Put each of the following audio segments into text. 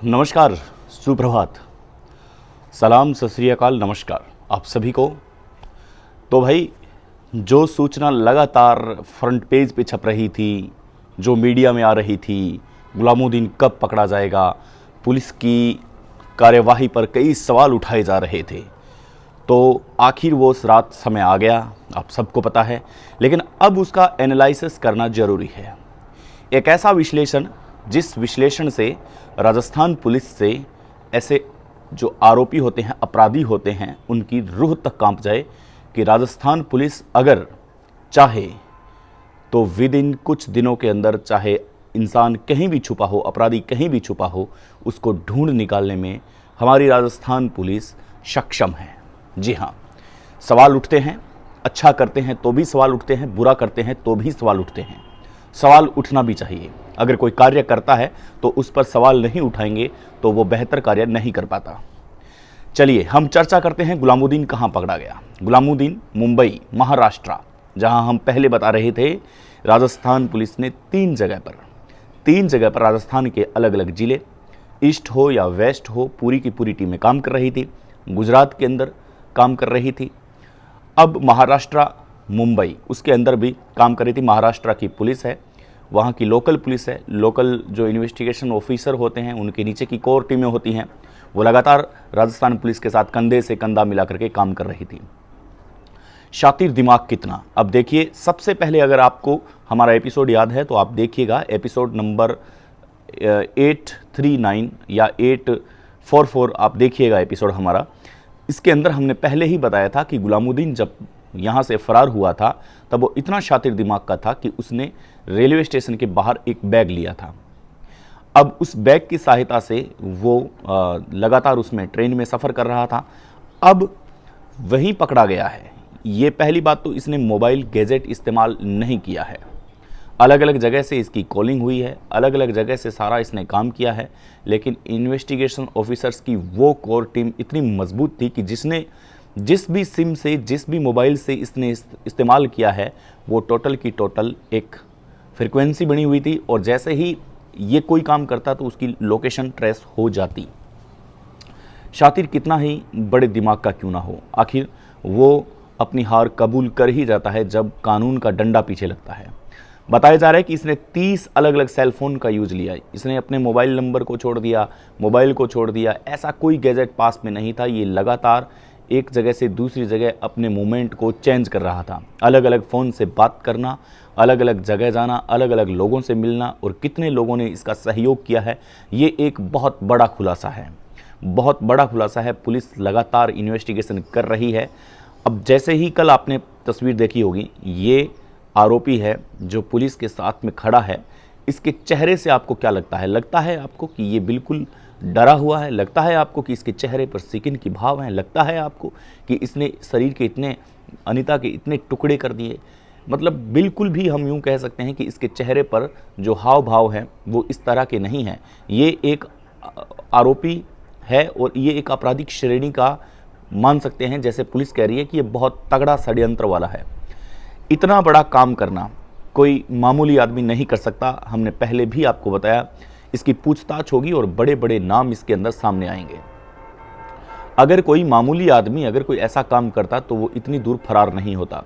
नमस्कार, सुप्रभात, सलाम, सत श्री अकाल, नमस्कार आप सभी को। तो भाई, जो सूचना लगातार फ्रंट पेज पे छप रही थी, जो मीडिया में आ रही थी, गुलामुद्दीन कब पकड़ा जाएगा, पुलिस की कार्यवाही पर कई सवाल उठाए जा रहे थे। तो आखिर वो उस रात समय आ गया, आप सबको पता है। लेकिन अब उसका एनालिसिस करना ज़रूरी है। एक ऐसा विश्लेषण, जिस विश्लेषण से राजस्थान पुलिस से ऐसे जो आरोपी होते हैं, अपराधी होते हैं, उनकी रूह तक कांप जाए कि राजस्थान पुलिस अगर चाहे तो विद इन कुछ दिनों के अंदर, चाहे इंसान कहीं भी छुपा हो, अपराधी कहीं भी छुपा हो, उसको ढूंढ निकालने में हमारी राजस्थान पुलिस सक्षम है। जी हाँ, सवाल उठते हैं, अच्छा करते हैं तो भी सवाल उठते हैं, बुरा करते हैं तो भी सवाल उठते हैं। सवाल उठना भी चाहिए। अगर कोई कार्य करता है तो उस पर सवाल नहीं उठाएंगे तो वो बेहतर कार्य नहीं कर पाता। चलिए हम चर्चा करते हैं, गुलामुद्दीन कहाँ पकड़ा गया। गुलामुद्दीन मुंबई, महाराष्ट्र, जहां हम पहले बता रहे थे, राजस्थान पुलिस ने तीन जगह पर राजस्थान के अलग अलग जिले, ईस्ट हो या वेस्ट हो, पूरी की पूरी टीमें काम कर रही थी। गुजरात के अंदर काम कर रही थी। अब महाराष्ट्र, मुंबई, उसके अंदर भी काम कर रही थी। महाराष्ट्र की पुलिस है, वहाँ की लोकल पुलिस है, लोकल जो इन्वेस्टिगेशन ऑफिसर होते हैं, उनके नीचे की कोर टीमें होती हैं, वो लगातार राजस्थान पुलिस के साथ कंधे से कंधा मिला करके काम कर रही थी। शातिर दिमाग कितना, अब देखिए। सबसे पहले अगर आपको हमारा एपिसोड याद है तो आप देखिएगा, एपिसोड नंबर 839 या 844 आप देखिएगा एपिसोड हमारा। इसके अंदर हमने पहले ही बताया था कि गुलामुद्दीन जब यहाँ से फरार हुआ था तब वो इतना शातिर दिमाग का था कि उसने रेलवे स्टेशन के बाहर एक बैग लिया था। अब उस बैग की सहायता से वो लगातार उसमें ट्रेन में सफ़र कर रहा था। अब वहीं पकड़ा गया है। ये पहली बात तो, इसने मोबाइल गैजेट इस्तेमाल नहीं किया है। अलग अलग जगह से इसकी कॉलिंग हुई है, अलग अलग जगह से सारा इसने काम किया है। लेकिन इन्वेस्टिगेशन ऑफिसर्स की वो कोर टीम इतनी मजबूत थी कि जिस भी सिम से, जिस भी मोबाइल से इसने इस्तेमाल किया है, वो टोटल की टोटल एक फ्रिक्वेंसी बनी हुई थी और जैसे ही ये कोई काम करता तो उसकी लोकेशन ट्रेस हो जाती। शातिर कितना ही बड़े दिमाग का क्यों ना हो, आखिर वो अपनी हार कबूल कर ही जाता है जब कानून का डंडा पीछे लगता है। बताया जा रहा है कि इसने 30 अलग अलग सेल फोन का यूज़ लिया। इसने अपने मोबाइल नंबर को छोड़ दिया, मोबाइल को छोड़ दिया, ऐसा कोई गैजेट पास में नहीं था। ये लगातार एक जगह से दूसरी जगह अपने मूवमेंट को चेंज कर रहा था। अलग अलग फ़ोन से बात करना, अलग अलग जगह जाना, अलग अलग लोगों से मिलना, और कितने लोगों ने इसका सहयोग किया है, ये एक बहुत बड़ा खुलासा है। बहुत बड़ा खुलासा है। पुलिस लगातार इन्वेस्टिगेशन कर रही है। अब जैसे ही कल आपने तस्वीर देखी होगी, ये आरोपी है जो पुलिस के साथ में खड़ा है। इसके चेहरे से आपको क्या लगता है? लगता है आपको कि ये बिल्कुल डरा हुआ है? लगता है आपको कि इसके चेहरे पर सिकिन की भाव हैं? लगता है आपको कि इसने शरीर के इतने, अनीता के इतने टुकड़े कर दिए? मतलब बिल्कुल भी हम यूँ कह सकते हैं कि इसके चेहरे पर जो हाव भाव हैं वो इस तरह के नहीं हैं। ये एक आरोपी है और ये एक आपराधिक श्रेणी का मान सकते हैं। जैसे पुलिस कह रही है कि ये बहुत तगड़ा षड्यंत्र वाला है। इतना बड़ा काम करना कोई मामूली आदमी नहीं कर सकता। हमने पहले भी आपको बताया, इसकी पूछताछ होगी और बड़े बड़े नाम इसके अंदर सामने आएंगे। अगर कोई मामूली आदमी अगर कोई ऐसा काम करता तो वो इतनी दूर फरार नहीं होता।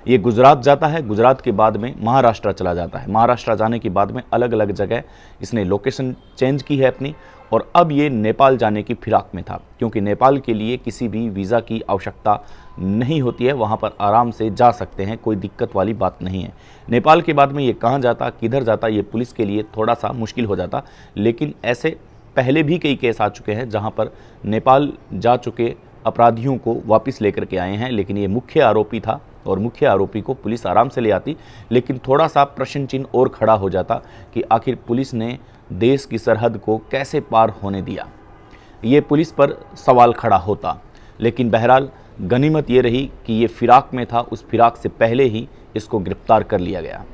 ये गुजरात जाता है, गुजरात के बाद में महाराष्ट्र चला जाता है, महाराष्ट्र जाने के बाद में अलग अलग जगह इसने लोकेशन चेंज की है अपनी, और अब ये नेपाल जाने की फिराक में था, क्योंकि नेपाल के लिए किसी भी वीज़ा की आवश्यकता नहीं होती है। वहाँ पर आराम से जा सकते हैं, कोई दिक्कत वाली बात नहीं है। नेपाल के बाद में ये कहाँ जाता, किधर जाता, ये पुलिस के लिए थोड़ा सा मुश्किल हो जाता। लेकिन ऐसे पहले भी कई केस आ चुके हैं जहाँ पर नेपाल जा चुके अपराधियों को वापस लेकर के आए हैं। लेकिन ये मुख्य आरोपी था और मुख्य आरोपी को पुलिस आराम से ले आती। लेकिन थोड़ा सा प्रश्न चिन्ह और खड़ा हो जाता कि आखिर पुलिस ने देश की सरहद को कैसे पार होने दिया, ये पुलिस पर सवाल खड़ा होता। लेकिन बहरहाल गनीमत ये रही कि ये फिराक में था, उस फिराक से पहले ही इसको गिरफ्तार कर लिया गया।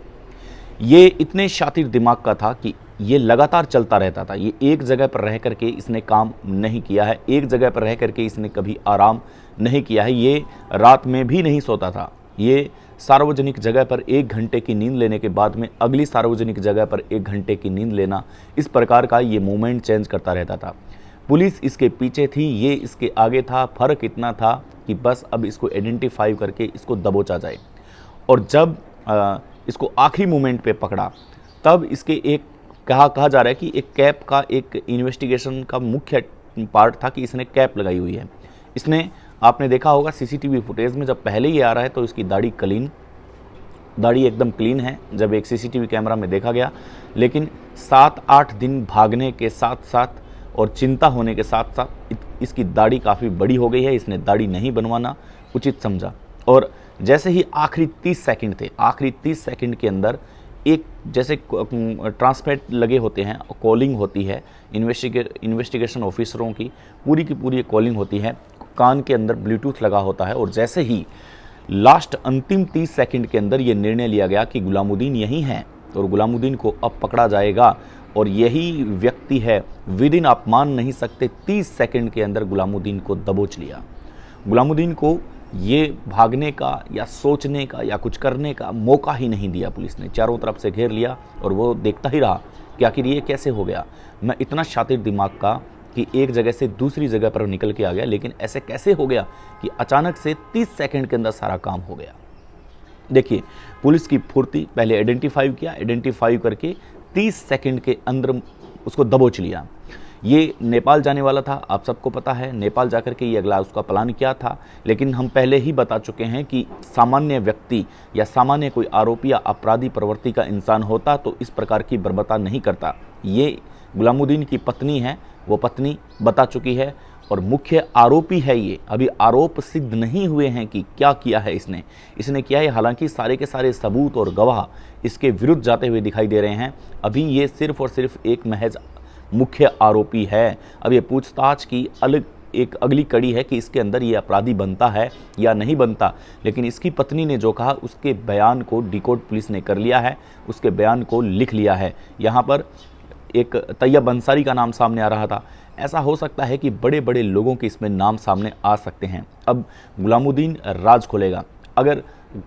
ये इतने शातिर दिमाग का था कि ये लगातार चलता रहता था। ये एक जगह पर रह करके इसने काम नहीं किया है, एक जगह पर रह करके इसने कभी आराम नहीं किया है। ये रात में भी नहीं सोता था। ये सार्वजनिक जगह पर 1 घंटे की नींद लेने के बाद में अगली सार्वजनिक जगह पर 1 घंटे की नींद लेना, इस प्रकार का ये मूवमेंट चेंज करता रहता था। पुलिस इसके पीछे थी, ये इसके आगे था। फ़र्क इतना था कि बस अब इसको आइडेंटिफाई करके इसको दबोचा जाए। और जब इसको आखिरी मोमेंट पे पकड़ा, तब इसके एक कहा जा रहा है कि एक कैप का एक इन्वेस्टिगेशन का मुख्य पार्ट था कि इसने कैप लगाई हुई है। इसने, आपने देखा होगा सीसीटीवी फुटेज में, जब पहले ही आ रहा है तो इसकी दाढ़ी एकदम क्लीन है जब एक सीसीटीवी कैमरा में देखा गया। लेकिन 7-8 दिन भागने के साथ साथ और चिंता होने के साथ साथ इसकी दाढ़ी काफ़ी बड़ी हो गई है। इसने दाढ़ी नहीं बनवाना उचित समझा। और जैसे ही आखिरी 30 सेकंड थे, आखिरी 30 सेकंड के अंदर एक जैसे ट्रांसपेट लगे होते हैं, कॉलिंग होती है इन्वेस्टिगेशन ऑफिसरों की पूरी कॉलिंग होती है, कान के अंदर ब्लूटूथ लगा होता है। और जैसे ही लास्ट अंतिम 30 सेकंड के अंदर ये निर्णय लिया गया कि गुलामुद्दीन यही है और गुलामुद्दीन को अब पकड़ा जाएगा और यही व्यक्ति है, विद इन आप मान नहीं सकते 30 सेकंड के अंदर गुलामुद्दीन को दबोच लिया। गुलामुद्दीन को ये भागने का या सोचने का या कुछ करने का मौका ही नहीं दिया। पुलिस ने चारों तरफ से घेर लिया और वो देखता ही रहा कि आखिर ये कैसे हो गया। मैं इतना शातिर दिमाग का कि एक जगह से दूसरी जगह पर निकल के आ गया, लेकिन ऐसे कैसे हो गया कि अचानक से 30 सेकंड के अंदर सारा काम हो गया। देखिए, पुलिस की फुर्ती, पहले आइडेंटिफाई करके 30 सेकंड के अंदर उसको दबोच लिया। ये नेपाल जाने वाला था, आप सबको पता है। नेपाल जाकर के ये अगला उसका प्लान क्या था, लेकिन हम पहले ही बता चुके हैं कि सामान्य व्यक्ति या सामान्य कोई आरोपी या अपराधी प्रवृत्ति का इंसान होता तो इस प्रकार की बर्बरता नहीं करता। ये गुलामुद्दीन की पत्नी है, वो पत्नी बता चुकी है और मुख्य आरोपी है ये। अभी आरोप सिद्ध नहीं हुए हैं कि क्या किया है इसने किया है। हालांकि सारे के सारे सबूत और गवाह इसके विरुद्ध जाते हुए दिखाई दे रहे हैं। अभी ये सिर्फ और सिर्फ एक महज मुख्य आरोपी है। अब ये पूछताछ की एक अगली कड़ी है कि इसके अंदर ये अपराधी बनता है या नहीं बनता। लेकिन इसकी पत्नी ने जो कहा उसके बयान को डिकोड पुलिस ने कर लिया है, उसके बयान को लिख लिया है। यहाँ पर एक तैयब अंसारी का नाम सामने आ रहा था। ऐसा हो सकता है कि बड़े बड़े लोगों के इसमें नाम सामने आ सकते हैं। अब गुलामुद्दीन राज खोलेगा। अगर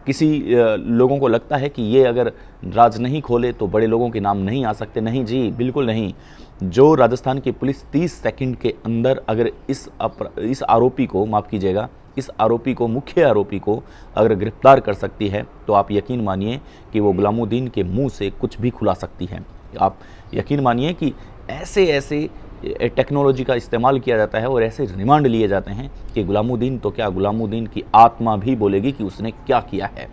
किसी लोगों को लगता है कि ये अगर राज नहीं खोले तो बड़े लोगों के नाम नहीं आ सकते, नहीं जी, बिल्कुल नहीं। जो राजस्थान की पुलिस 30 सेकंड के अंदर अगर इस आरोपी को, माफ़ कीजिएगा, इस आरोपी को, मुख्य आरोपी को अगर गिरफ्तार कर सकती है तो आप यकीन मानिए कि वो गुलामुद्दीन के मुंह से कुछ भी खुला सकती है। आप यकीन मानिए कि ऐसे टेक्नोलॉजी का इस्तेमाल किया जाता है और ऐसे रिमांड लिए जाते हैं कि गुलामुद्दीन तो क्या, गुलामुद्दीन की आत्मा भी बोलेगी कि उसने क्या किया है।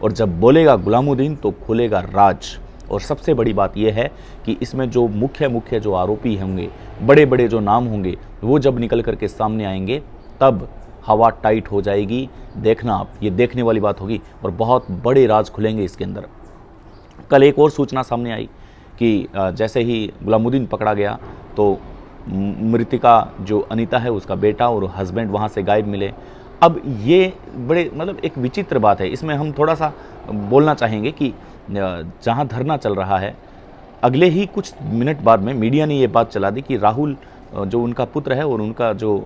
और जब बोलेगा गुलामुद्दीन तो खुलेगा राज। और सबसे बड़ी बात यह है कि इसमें जो मुख्य जो आरोपी होंगे, बड़े बड़े जो नाम होंगे, वो जब निकल करके सामने आएंगे तब हवा टाइट हो जाएगी। देखना आप, ये देखने वाली बात होगी और बहुत बड़े राज खुलेंगे इसके अंदर। कल एक और सूचना सामने आई कि जैसे ही गुलामुद्दीन पकड़ा गया तो मृतिका जो अनीता है उसका बेटा और हस्बैंड वहाँ से गायब मिले। अब ये बड़े मतलब एक विचित्र बात है। इसमें हम थोड़ा सा बोलना चाहेंगे कि जहाँ धरना चल रहा है, अगले ही कुछ मिनट बाद में मीडिया ने ये बात चला दी कि राहुल जो उनका पुत्र है और उनका जो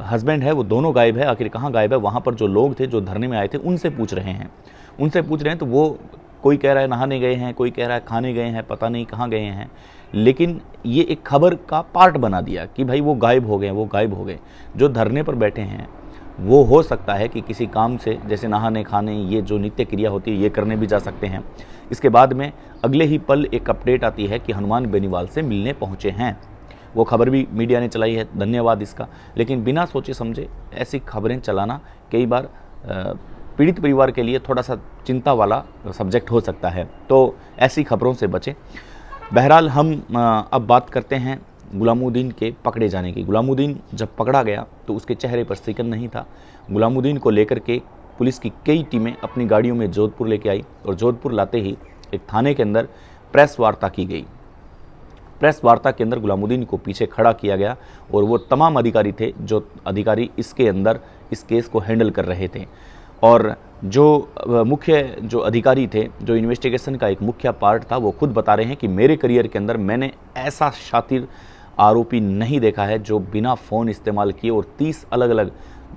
हस्बैंड है वो दोनों गायब है। आखिर कहाँ गायब है? वहाँ पर जो लोग थे, जो धरने में आए थे, उनसे पूछ रहे हैं। तो वो कोई कह रहा है नहाने गए हैं, कोई कह रहा है खाने गए हैं, पता नहीं कहाँ गए हैं। लेकिन ये एक खबर का पार्ट बना दिया कि भाई वो गायब हो गए। जो धरने पर बैठे हैं वो हो सकता है कि किसी काम से, जैसे नहाने खाने, ये जो नित्य क्रिया होती है, ये करने भी जा सकते हैं। इसके बाद में अगले ही पल एक अपडेट आती है कि हनुमान बेनीवाल से मिलने पहुँचे हैं। वो खबर भी मीडिया ने चलाई है, धन्यवाद इसका। लेकिन बिना सोचे समझे ऐसी खबरें चलाना कई बार पीड़ित परिवार के लिए थोड़ा सा चिंता वाला सब्जेक्ट हो सकता है, तो ऐसी खबरों से बचें। बहरहाल हम अब बात करते हैं गुलामुद्दीन के पकड़े जाने की। गुलामुद्दीन जब पकड़ा गया तो उसके चेहरे पर सिकन नहीं था। गुलामुद्दीन को लेकर के पुलिस की कई टीमें अपनी गाड़ियों में जोधपुर लेके आई और जोधपुर लाते ही एक थाने के अंदर प्रेस वार्ता की गई। प्रेस वार्ता के अंदर गुलामुद्दीन को पीछे खड़ा किया गया और वो तमाम अधिकारी थे जो अधिकारी इसके अंदर इस केस को हैंडल कर रहे थे। और जो मुख्य जो अधिकारी थे, जो इन्वेस्टिगेशन का एक मुख्य पार्ट था, वो खुद बता रहे हैं कि मेरे करियर के अंदर मैंने ऐसा शातिर आरोपी नहीं देखा है जो बिना फ़ोन इस्तेमाल किए और 30 अलग अलग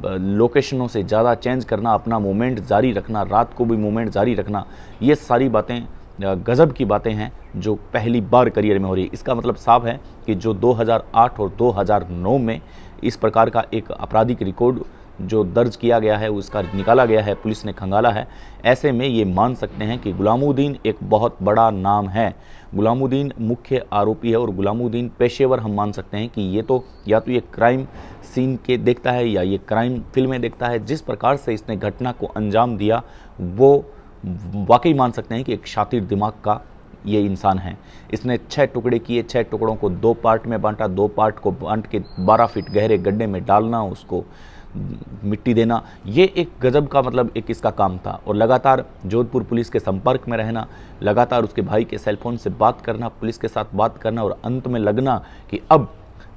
लोकेशनों से ज़्यादा चेंज करना, अपना मूवमेंट जारी रखना, रात को भी मूवमेंट जारी रखना, ये सारी बातें गज़ब की बातें हैं जो पहली बार करियर में हो रही है। इसका मतलब साफ है कि जो 2008 और 2009 में इस प्रकार का एक आपराधिक रिकॉर्ड जो दर्ज किया गया है, उसका निकाला गया है, पुलिस ने खंगाला है, ऐसे में ये मान सकते हैं कि गुलामुद्दीन एक बहुत बड़ा नाम है। गुलामुद्दीन मुख्य आरोपी है और गुलामुद्दीन पेशेवर हम मान सकते हैं कि ये तो या तो ये क्राइम सीन के देखता है या ये क्राइम फिल्में देखता है। जिस प्रकार से इसने घटना को अंजाम दिया वो वाकई मान सकते हैं कि एक शातिर दिमाग का ये इंसान है। इसने 6 टुकड़े किए, 6 टुकड़ों को 2 पार्ट में बांटा, 2 पार्ट को बांट के 12 फीट गहरे गड्ढे में डालना, उसको मिट्टी देना, ये एक गजब का मतलब एक इसका काम था। और लगातार जोधपुर पुलिस के संपर्क में रहना, लगातार उसके भाई के सेलफोन से बात करना, पुलिस के साथ बात करना और अंत में लगना कि अब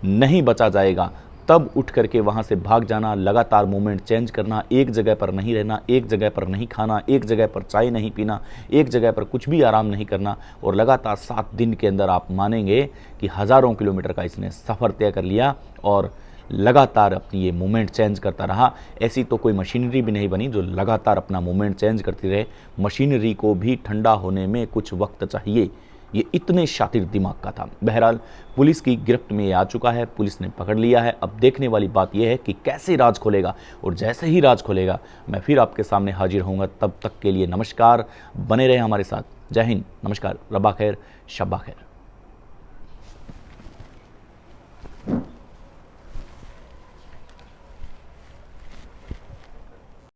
नहीं बचा जाएगा, तब उठ करके वहाँ से भाग जाना, लगातार मूवमेंट चेंज करना, एक जगह पर नहीं रहना, एक जगह पर नहीं खाना, एक जगह पर चाय नहीं पीना, एक जगह पर कुछ भी आराम नहीं करना, और लगातार 7 दिन के अंदर आप मानेंगे कि हज़ारों किलोमीटर का इसने सफ़र तय कर लिया और लगातार अपनी ये मूवमेंट चेंज करता रहा। ऐसी तो कोई मशीनरी भी नहीं बनी जो लगातार अपना मूवमेंट चेंज करती रहे। मशीनरी को भी ठंडा होने में कुछ वक्त चाहिए, ये इतने शातिर दिमाग का था। बहरहाल पुलिस की गिरफ्त में ये आ चुका है, पुलिस ने पकड़ लिया है। अब देखने वाली बात यह है कि कैसे राज खोलेगा, और जैसे ही राज खोलेगा मैं फिर आपके सामने हाजिर होऊंगा। तब तक के लिए नमस्कार, बने रहे हमारे साथ। जय हिंद, नमस्कार, रब्बा खैर, शब्बा खैर।